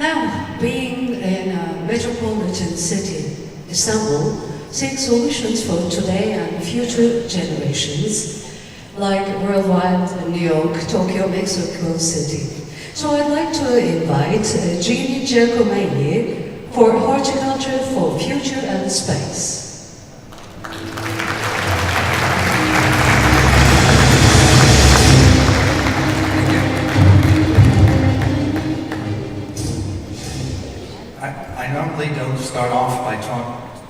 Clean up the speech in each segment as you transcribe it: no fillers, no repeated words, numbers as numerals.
Now, being in a metropolitan city, Istanbul seeks solutions for today and future generations, like worldwide New York, Tokyo, Mexico City. So I'd like to invite Giacomelli for Horticulture for Future and Space. I normally don't start off by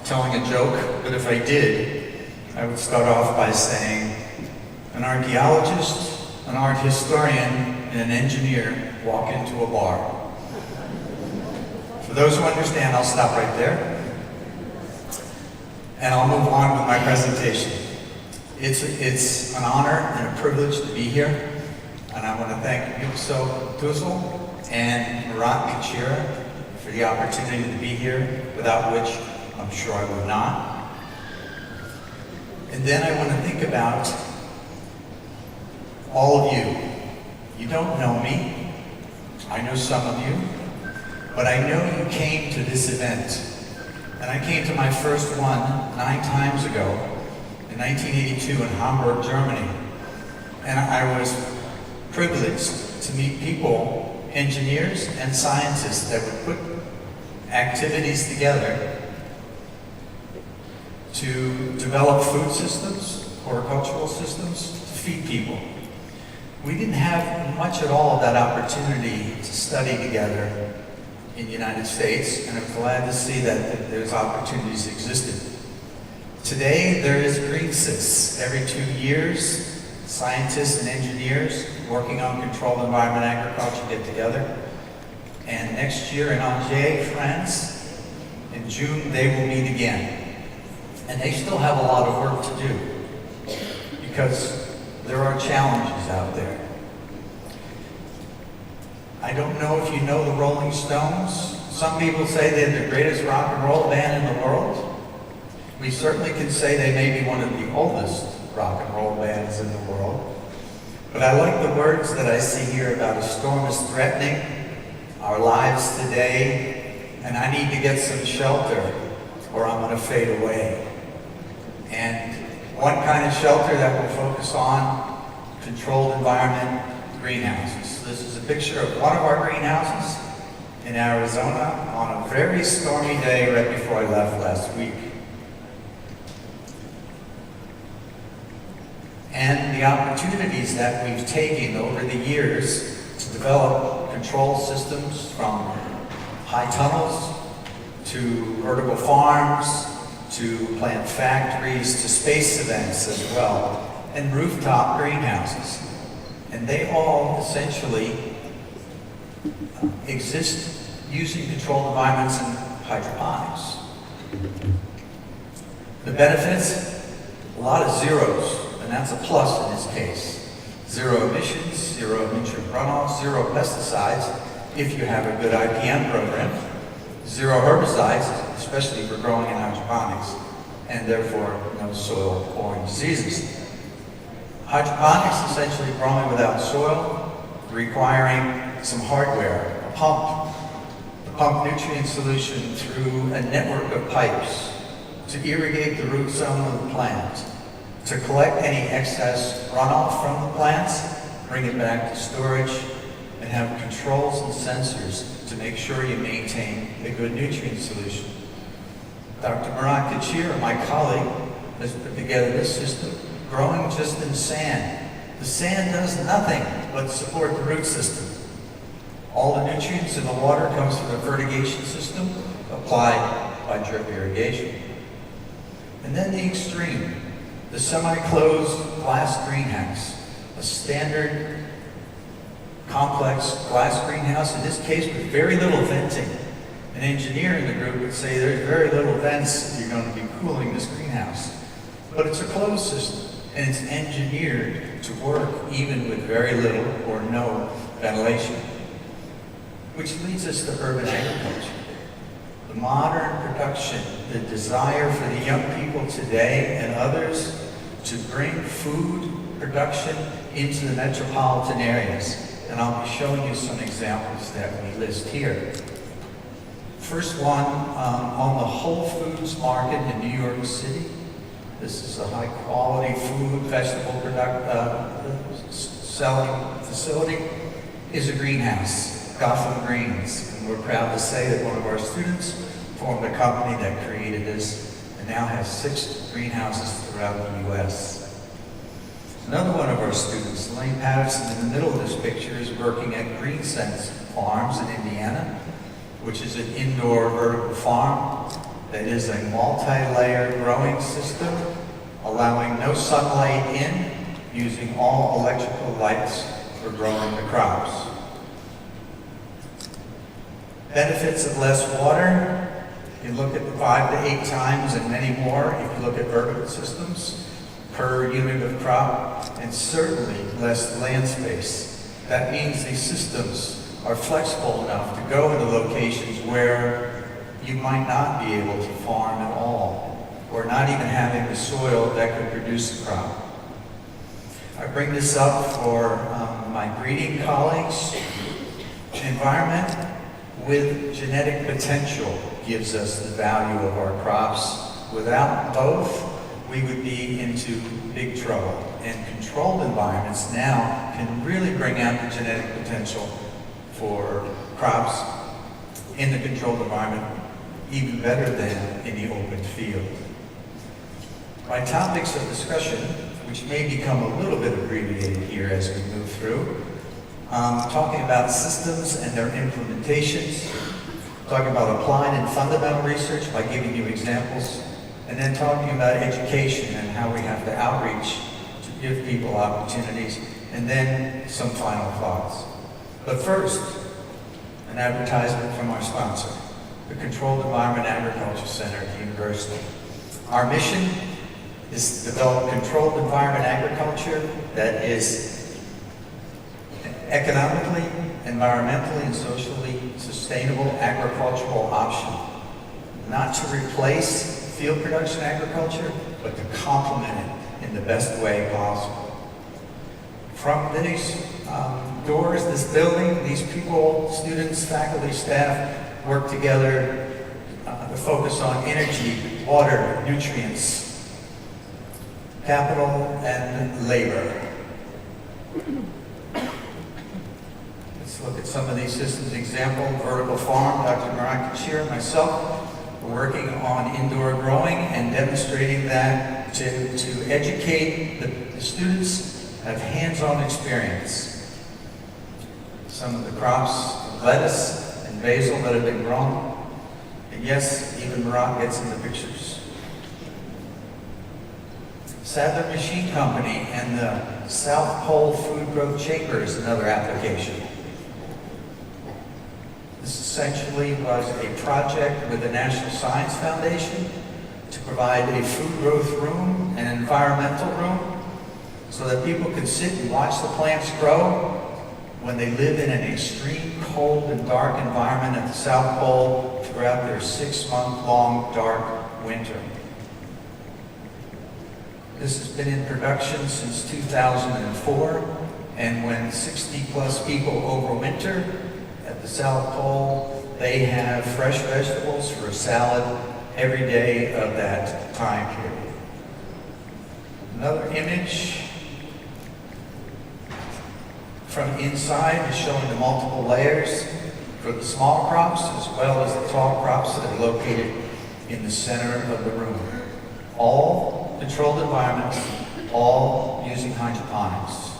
telling a joke, but if I did, I would start off by saying, an archaeologist, an art historian, and an engineer walk into a bar. For those who understand, I'll stop right there, and I'll move on with my presentation. It's an honor and a privilege to be here, and I want to thank Yusuf Tuzal and Murat Kachira for the opportunity to be here, without which I'm sure I would not. And then I want to think about all of you. You don't know me. I know some of you. But I know you came to this event. And I came to my first one 9 times ago, in 1982 in Hamburg, Germany. And I was privileged to meet people, engineers and scientists that would put activities together to develop food systems, horticultural systems, to feed people. We didn't have much at all of that opportunity to study together in the United States, and I'm glad to see that those opportunities existed. Today, there is GreenSys. Every 2 years, scientists and engineers working on controlled environment agriculture get together. And next year in Angers, France, in June, they will meet again. And they still have a lot of work to do, because there are challenges out there. I don't know if you know the Rolling Stones. Some people say they're the greatest rock and roll band in the world. We certainly can say they may be one of the oldest rock and roll bands in the world. But I like the words that I see here about a storm is threatening our lives today, and I need to get some shelter or I'm going to fade away. And one kind of shelter that will focus on controlled environment greenhouses. This is a picture of one of our greenhouses in Arizona on a very stormy day right before I left last week. And the opportunities that we've taken over the years to develop control systems, from high tunnels to vertical farms to plant factories to space events as well, and rooftop greenhouses. And they all essentially exist using controlled environments and hydroponics. The benefits, a lot of zeros, and that's a plus in this case. 0 emissions, 0 nutrient runoff, 0 pesticides, if you have a good IPM program, 0 herbicides, especially for growing in hydroponics, and therefore no soil-borne diseases. Hydroponics, essentially growing without soil, requiring some hardware, a pump. The pump nutrient solution through a network of pipes to irrigate the root zone of the plant, to collect any excess runoff from the plants, bring it back to storage, and have controls and sensors to make sure you maintain a good nutrient solution. Dr. Murat Kachir, my colleague, has put together this system, growing just in sand. The sand does nothing but support the root system. All the nutrients in the water comes from a fertigation system applied by drip irrigation. And then the extreme, the semi-closed glass greenhouse, a standard complex glass greenhouse, in this case with very little venting. An engineer in the group would say there's very little vents if you're going to be cooling this greenhouse. But it's a closed system, and it's engineered to work even with very little or no ventilation. Which leads us to urban agriculture. The modern production, the desire for the young people today and others to bring food production into the metropolitan areas. And I'll be showing you some examples that we list here. first one on the Whole Foods market in New York City. This is a high quality food, vegetable selling facility, is a greenhouse, Gotham Greens. And we're proud to say that one of our students formed a company that created this and now has 6 greenhouses throughout the U.S. Another one of our students, Elaine Patterson, in the middle of this picture, is working at Green Sense Farms in Indiana, which is an indoor vertical farm that is a multi-layer growing system, allowing no sunlight in, using all electrical lights for growing the crops. Benefits of less water. You look at 5 to 8 times and many more if you look at vertical systems per unit of crop, and certainly less land space. That means these systems are flexible enough to go into locations where you might not be able to farm at all, or not even having the soil that could produce a crop. I bring this up for my breeding colleagues. Environment with genetic potential gives us the value of our crops. Without both, we would be into big trouble. And controlled environments now can really bring out the genetic potential for crops in the controlled environment even better than in the open field. My topics of discussion, which may become a little bit abbreviated here as we move through, talking about systems and their implementations, talking about applied and fundamental research by giving you examples, and then talking about education and how we have to outreach to give people opportunities, and then some final thoughts. But first, an advertisement from our sponsor, the Controlled Environment Agriculture Center at the University. Our mission is to develop controlled environment agriculture that is economically, environmentally, and socially sustainable agricultural option. Not to replace field production agriculture, but to complement it in the best way possible. From these doors, this building, these people, students, faculty, staff, work together to focus on energy, water, nutrients, capital, and labor. Let's look at some of these systems. Example, vertical farm. Dr. Marat Kachir and myself are working on indoor growing and demonstrating that to educate the students, have hands-on experience. Some of the crops, lettuce and basil that have been grown. And yes, even Marat gets in the pictures. Sadler Machine Company and the South Pole Food Growth Chamber is another application. This essentially was a project with the National Science Foundation to provide a food growth room, an environmental room, so that people could sit and watch the plants grow when they live in an extreme cold and dark environment at the South Pole throughout their 6-month-long dark winter. This has been in production since 2004, and when 60+ people overwinter at the South Pole, they have fresh vegetables for a salad every day of that time period. Another image from inside is showing the multiple layers for the small crops as well as the tall crops that are located in the center of the room. All controlled environments, all using hydroponics.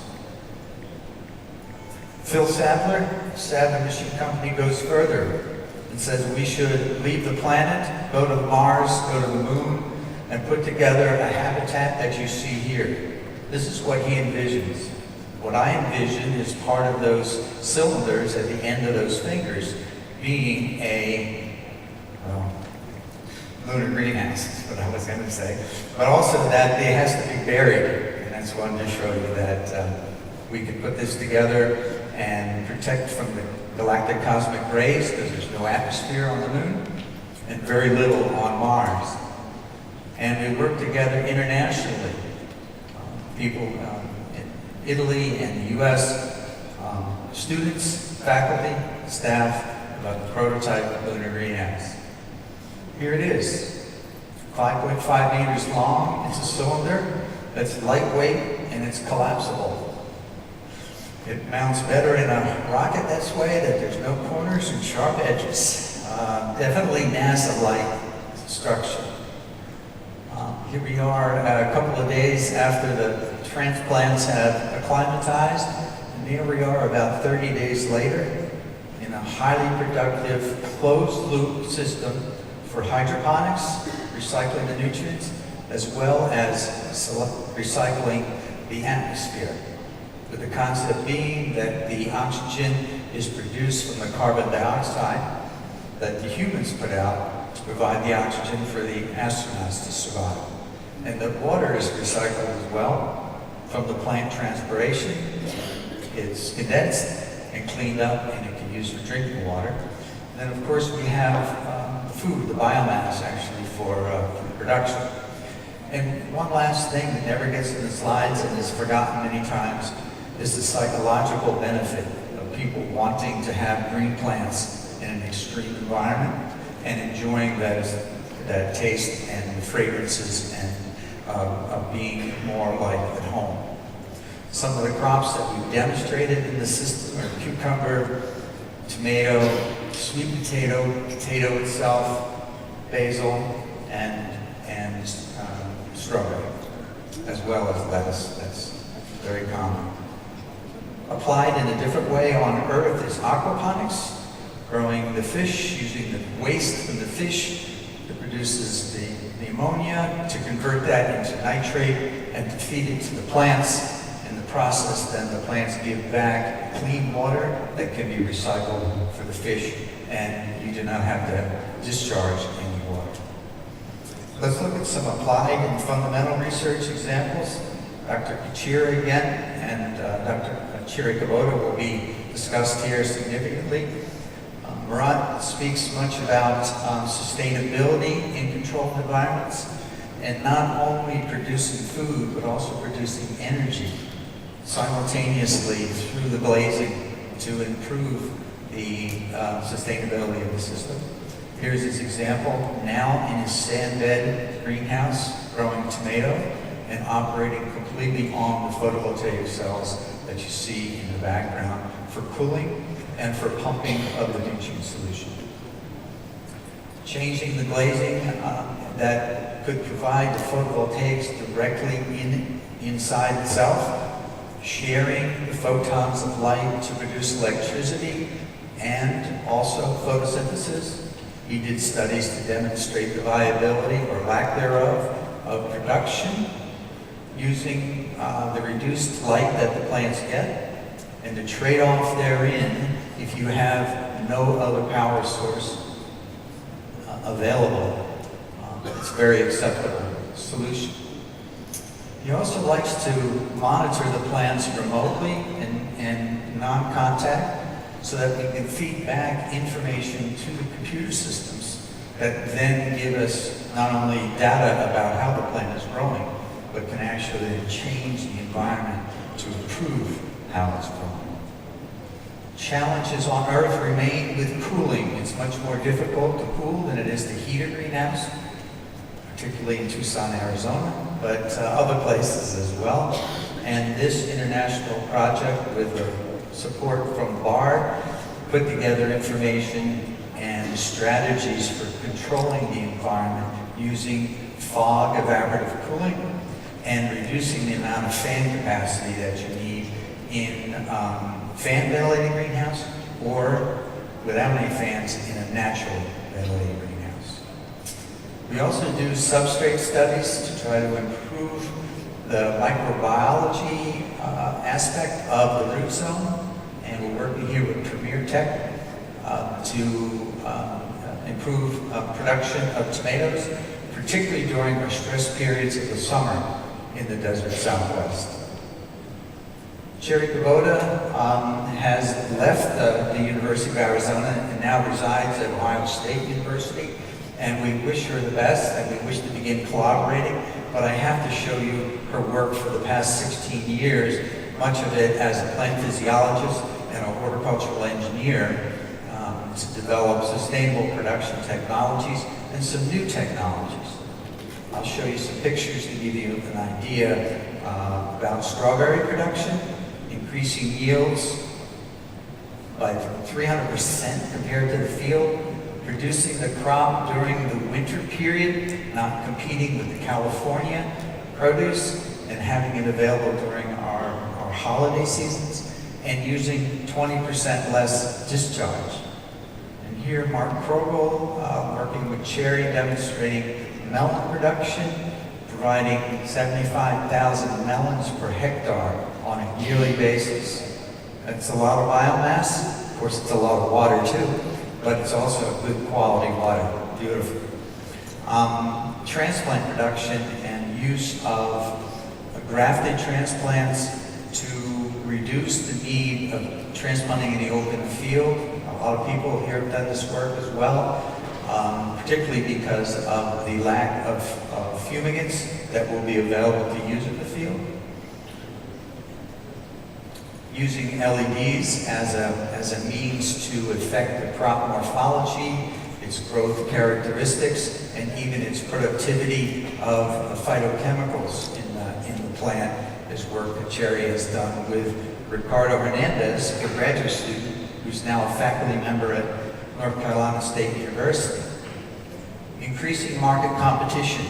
Phil Sadler, Sadler Machine Company, goes further and says we should leave the planet, go to Mars, go to the moon, and put together a habitat that you see here. This is what he envisions. What I envision is part of those cylinders at the end of those fingers being a lunar greenhouse, is what I was going to say. But also that it has to be buried. And that's what I'm going to show you, that we can put this together and protect from the galactic cosmic rays, because there's no atmosphere on the moon and very little on Mars. And we work together internationally. People in Italy and the US, students, faculty, staff, about the prototype lunar greenhouse. Here it is, 5.5 meters long. It's a cylinder that's lightweight and it's collapsible. It mounts better in a rocket this way, that there's no corners and sharp edges. Definitely NASA-like structure. Here we are a couple of days after the transplants have acclimatized, and here we are about 30 days later in a highly productive closed-loop system for hydroponics, recycling the nutrients, as well as recycling the atmosphere, with the concept being that the oxygen is produced from the carbon dioxide that the humans put out to provide the oxygen for the astronauts to survive. And the water is recycled as well from the plant transpiration. It's condensed and cleaned up, and it can be used for drinking water. And then, of course, we have food, the biomass, actually, for production. And one last thing that never gets in the slides and is forgotten many times is the psychological benefit of people wanting to have green plants in an extreme environment and enjoying that taste and the fragrances and of being more like at home. Some of the crops that we've demonstrated in the system are cucumber, tomato, sweet potato, potato itself, basil, and strawberry, as well as lettuce. That's very common. Applied in a different way on Earth is aquaponics, growing the fish, using the waste from the fish that produces the ammonia to convert that into nitrate and to feed it to the plants. In the process, then the plants give back clean water that can be recycled for the fish, and you do not have to discharge any water. Let's look at some applied and fundamental research examples. Dr. Kuchira again, and Dr. Chirikabota will be discussed here significantly. Murat speaks much about sustainability in controlled environments, and not only producing food, but also producing energy simultaneously through the glazing to improve the sustainability of the system. Here's his example now in his sand bed greenhouse, growing tomato and operating completely on the photovoltaic cells that you see in the background for cooling and for pumping of the nutrient solution. Changing the glazing that could provide the photovoltaics directly inside itself, sharing the photons of light to produce electricity and also photosynthesis. He did studies to demonstrate the viability or lack thereof of production using the reduced light that the plants get, and the trade-off therein, if you have no other power source available, it's a very acceptable solution. He also likes to monitor the plants remotely and non-contact, so that we can feed back information to the computer systems that then give us not only data about how the plant is growing, but can actually then change the environment to improve how it's growing. Challenges on Earth remain with cooling. It's much more difficult to cool than it is to heat a greenhouse, particularly in Tucson, Arizona, but other places as well. And this international project, with the support from BARD, put together information and strategies for controlling the environment using fog evaporative cooling and reducing the amount of fan capacity that you need in fan ventilated greenhouse, or without any fans in a natural ventilated greenhouse. We also do substrate studies to try to improve the microbiology aspect of the root zone, and we're working here with Premier Tech to improve production of tomatoes, particularly during our stress periods of the summer in the desert Southwest. Cherry Kubota has left the University of Arizona and now resides at Ohio State University, and we wish her the best, and we wish to begin collaborating, but I have to show you her work for the past 16 years, much of it as a plant physiologist and a horticultural engineer, to develop sustainable production technologies and some new technologies. I'll show you some pictures to give you an idea about strawberry production, increasing yields by 300% compared to the field, producing the crop during the winter period, not competing with the California produce, and having it available during our holiday seasons, and using 20% less discharge. And here, Mark Krogel, working with cherry, demonstrating melon production, providing 75,000 melons per hectare on a yearly basis. That's a lot of biomass. Of course, it's a lot of water too, but it's also good quality water. Beautiful. Transplant production and use of grafted transplants to reduce the need of transplanting in the open field. A lot of people here have done this work as well, particularly because of the lack of fumigants that will be available to use in the field. Using LEDs as a means to affect the crop morphology, its growth characteristics, and even its productivity of phytochemicals in the plant is work that Cherry has done with Ricardo Hernandez, a graduate student who's now a faculty member at North Carolina State University. Increasing market competition.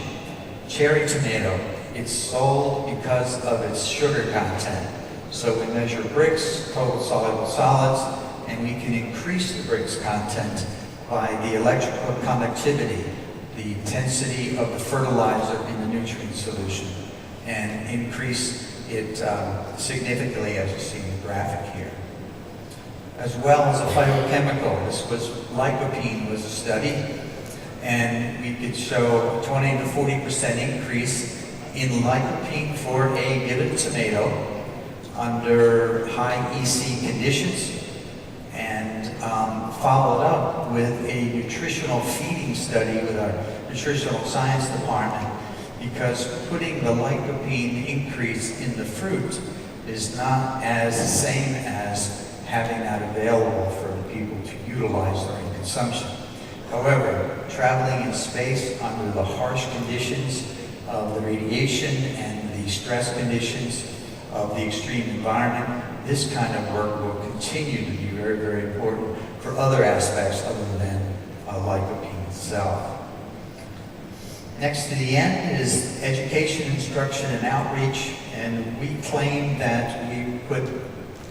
Cherry tomato, it's sold because of its sugar content. So we measure Brix, total soluble solids, and we can increase the Brix content by the electrical conductivity, the intensity of the fertilizer in the nutrient solution, and increase it significantly, as you see in the graphic here. As well as a phytochemical, lycopene was a study, and we could show a 20 to 40% increase in lycopene for a given tomato under high EC conditions, and followed up with a nutritional feeding study with our nutritional science department, because putting the lycopene increase in the fruit is not as the same as having that available for the people to utilize during consumption. However, traveling in space under the harsh conditions of the radiation and the stress conditions of the extreme environment, this kind of work will continue to be very, very important for other aspects other than lycopene itself. Next to the end is education, instruction, and outreach, and we claim that we put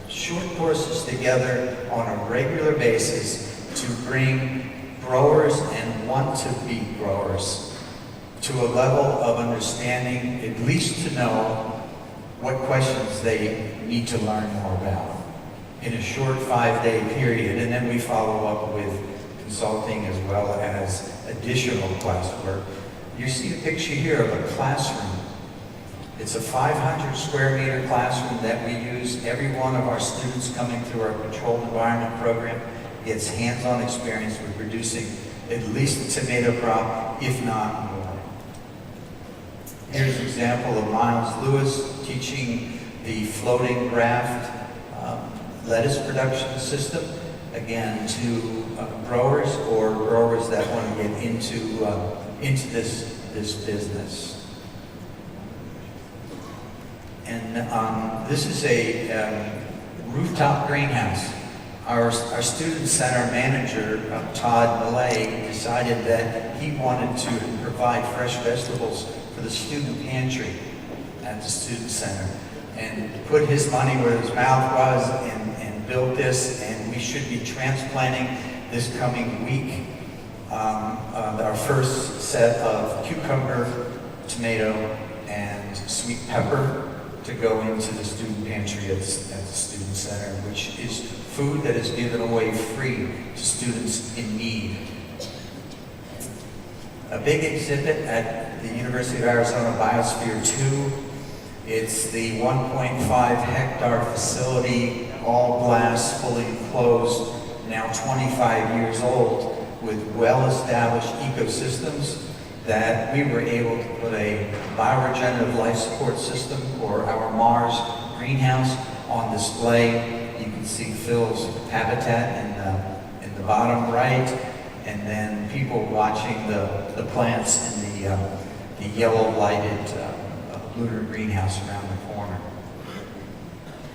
short courses together on a regular basis to bring growers and want-to-be growers to a level of understanding, at least to know what questions they need to learn more about in a short 5-day period. And then we follow up with consulting as well as additional classwork. You see a picture here of a classroom. It's a 500 square meter classroom that we use. Every one of our students coming through our controlled environment program gets hands-on experience with producing at least a tomato crop, if not more. Here's an example of Miles Lewis teaching the floating graft lettuce production system, again, to growers or growers that want to get into this business. And this is a rooftop greenhouse. Our student center manager, Todd Millay, decided that he wanted to provide fresh vegetables for the student pantry at the student center, and put his money where his mouth was and built this, and we should be transplanting this coming week our first set of cucumber, tomato, and sweet pepper to go into the student pantry at the student center, which is food that is given away free to students in need. A big exhibit at the University of Arizona Biosphere 2. It's the 1.5 hectare facility, all glass, fully enclosed, now 25 years old, with well-established ecosystems that we were able to put a bioregenerative life support system, or our Mars greenhouse, on display. You can see Phil's habitat in the bottom right, and then people watching the plants in the yellow lighted lunar greenhouse around the corner.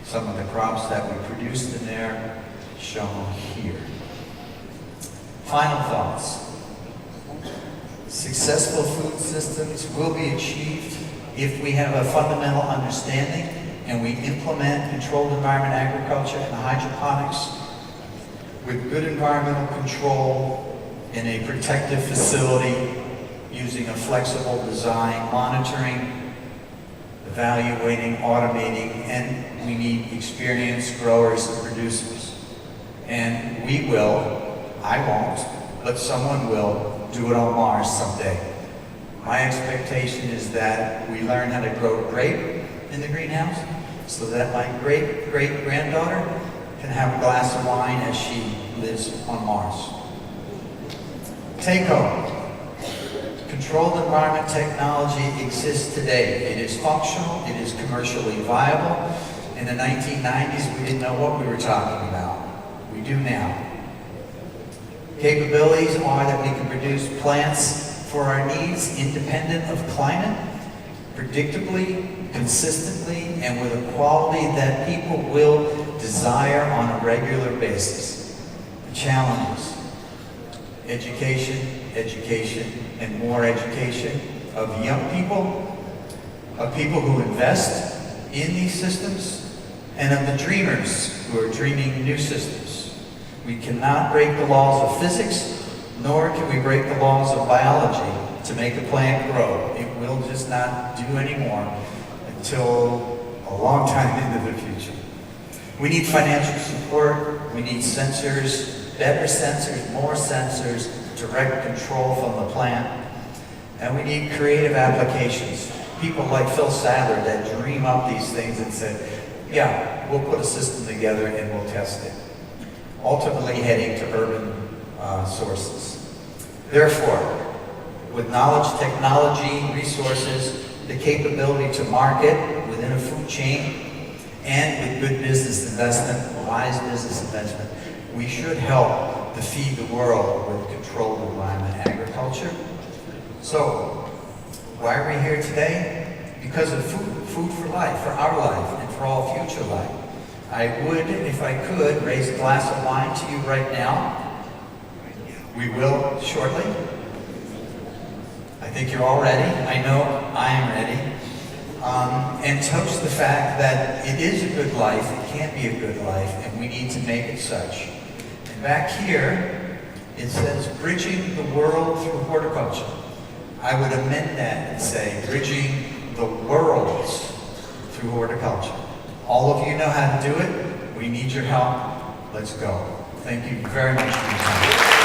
Some of the crops that we produced in there shown here. Final thoughts. Successful food systems will be achieved if we have a fundamental understanding and we implement controlled environment agriculture and hydroponics with good environmental control in a protective facility using a flexible design, monitoring, evaluating, automating, and we need experienced growers and producers. And we will, I won't, but someone will do it on Mars someday. My expectation is that we learn how to grow grape in the greenhouse so that my great-great-granddaughter can have a glass of wine as she lives on Mars. Take home. Controlled environment technology exists today. It is functional, it is commercially viable. In the 1990s, we didn't know what we were talking about. We do now. Capabilities are that we can produce plants for our needs independent of climate, predictably, consistently, and with a quality that people will desire on a regular basis. The challenges: education, education, and more education of young people, of people who invest in these systems, and of the dreamers who are dreaming new systems. We cannot break the laws of physics, nor can we break the laws of biology to make a plant grow. It will just not do anymore until a long time into the future. We need financial support, we need sensors, better sensors, more sensors, direct control from the plant, and we need creative applications. People like Phil Sadler that dream up these things and say, yeah, we'll put a system together and we'll test it. Ultimately heading to urban sources. Therefore, with knowledge, technology, resources, the capability to market within a food chain, and with good business investment, wise business investment, we should help to feed the world with controlled environment agriculture. So, why are we here today? Because of food for life, for our life, and for all future life. I would, if I could, raise a glass of wine to you right now. We will shortly. I think you're all ready. I know I am ready. And toast the fact that it is a good life, it can be a good life, and we need to make it such. And back here, it says, bridging the world through horticulture. I would amend that and say, bridging the worlds through horticulture. All of you know how to do it. We need your help. Let's go. Thank you very much for your time.